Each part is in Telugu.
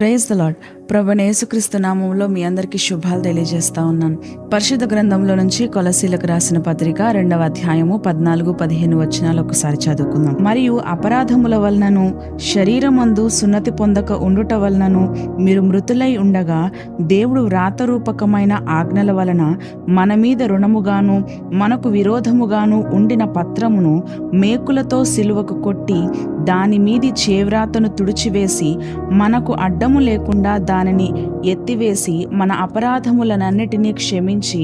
Praise the lord. ప్రభువైన యేసుక్రీస్తు నామములో మీ అందరికీ శుభాలు తెలియజేస్తా ఉన్నాను. పరిశుద్ధ గ్రంథంలో నుంచి కొలసీలకు రాసిన పత్రిక 2వ అధ్యాయము 14-15 వచనాలు ఒకసారి చదువుకుందాం. మరియు అపరాధముల వలనను శరీరమందు సున్నతి పొందక ఉండుట వలనను మీరు మృతులై ఉండగా దేవుడు వ్రాతరూపకమైన ఆజ్ఞల వలన మన మీద రుణముగాను మనకు విరోధముగాను ఉండిన పత్రమును మేకులతో సిలువకు కొట్టి దాని మీది చేవ్రాతను తుడిచివేసి మనకు అడ్డము లేకుండా దానిని ఎత్తివేసి మన అపరాధములనన్నిటినీ క్షమించి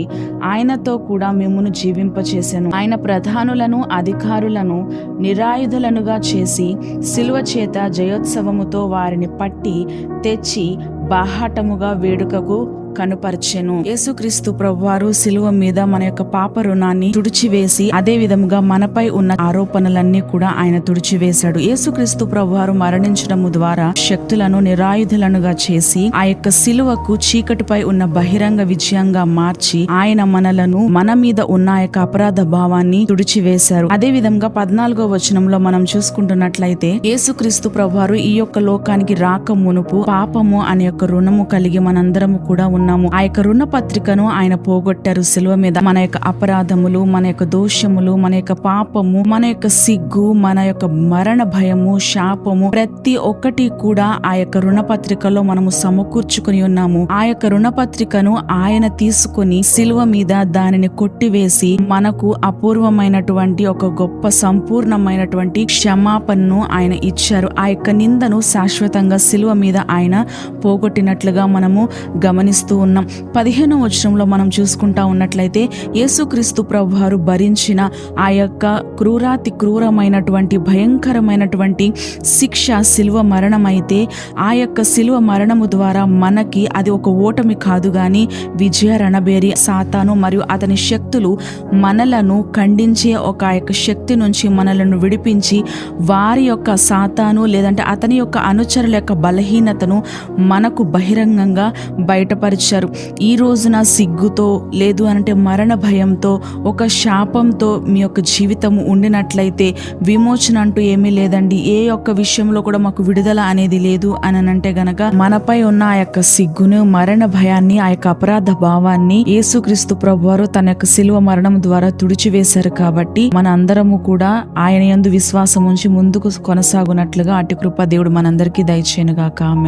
ఆయనతో కూడా మిమ్మును జీవింపచేసెను. ఆయన ప్రధానులను అధికారులను నిరాయుధులనుగా చేసి సిలువ చేత జయోత్సవముతో వారిని పట్టి తెచ్చి బాహాటముగా వేడుకకు కనుపర్చెను. యేసుక్రీస్తు ప్రభువారు సిలువ మీద మన యొక్క పాప రుణాన్ని తుడిచివేసి అదే విధముగా మనపై ఉన్న ఆరోపణలన్నీ కూడా ఆయన తుడిచివేశాడు. యేసుక్రీస్తు ప్రభువారు మరణించడము ద్వారా శక్తులను నిరాయుధులనుగా చేసి ఆ యొక్క సిలువకు చీకటిపై ఉన్న బహిరంగ విజయంగా మార్చి ఆయన మనలను మన మీద ఉన్న ఆ యొక్క అపరాధ భావాన్ని తుడిచివేశారు. అదే విధంగా 14వ వచనంలో మనం చూసుకుంటున్నట్లయితే యేసుక్రీస్తు ప్రభువారు ఈ యొక్క లోకానికి రాక మునుపు పాపము అనే యొక్క రుణము కలిగి మనందరము కూడా ఉన్నాము. ఆ యొక్క రుణ పత్రికను ఆయన పోగొట్టారు సిలువ మీద. మన యొక్క అపరాధములు, మన యొక్క దోషములు, మన యొక్క పాపము, మన యొక్క సిగ్గు, మన యొక్క మరణ భయము, శాపము ప్రతి ఒక్కటి కూడా ఆ యొక్క రుణ పత్రికలో మనము సమకూర్చుకుని ఉన్నాము. ఆ యొక్క రుణ పత్రికను ఆయన తీసుకుని సిలువ మీద దానిని కొట్టివేసి మనకు అపూర్వమైనటువంటి ఒక గొప్ప సంపూర్ణమైనటువంటి క్షమాపణను ఆయన ఇచ్చారు. ఆ యొక్క నిందను శాశ్వతంగా సిలువ మీద ఆయన పోగొట్టినట్లుగా మనము గమనిస్తూ ఉన్నాం. 15వ వచనంలో మనం చూసుకుంటా ఉన్నట్లయితే యేసుక్రీస్తు ప్రభువారు భరించిన ఆ యొక్క క్రూరాతి క్రూరమైనటువంటి భయంకరమైనటువంటి శిక్ష సిలువ మరణం అయితే ఆ యొక్క సిలువ మరణము ద్వారా మనకి అది ఒక ఓటమి కాదు గాని విజయ రణబేరి సాతాను మరియు అతని శక్తులు మనలను ఖండించే ఒక యొక్క శక్తి నుంచి మనలను విడిపించి వారి యొక్క సాతాను లేదంటే అతని యొక్క అనుచరుల యొక్క బలహీనతను మనకు బహిరంగంగా బయటపరిచారు. ఈ రోజున సిగ్గుతో లేదు అంటే మరణ భయంతో ఒక శాపంతో మీ యొక్క జీవితం ఉండినట్లయితే విమోచన అంటూ ఏమీ లేదండి. ఏ యొక్క విషయంలో కూడా మాకు విడుదల అనేది లేదు అని అంటే గనక మనపై ఉన్న ఆ యొక్క సిగ్గును, మరణ భయాన్ని, ఆ యొక్క అపరాధ భావాన్ని యేసుక్రీస్తు ప్రభువారు తన యొక్క సిలువ మరణం ద్వారా తుడిచివేశారు. కాబట్టి మన అందరము కూడా ఆయన యందు విశ్వాసం ఉంచి ముందుకు కొనసాగునట్లుగా అటు కృప దేవుడు మనందరికీ దయచేయనుగాక. ఆమేన్.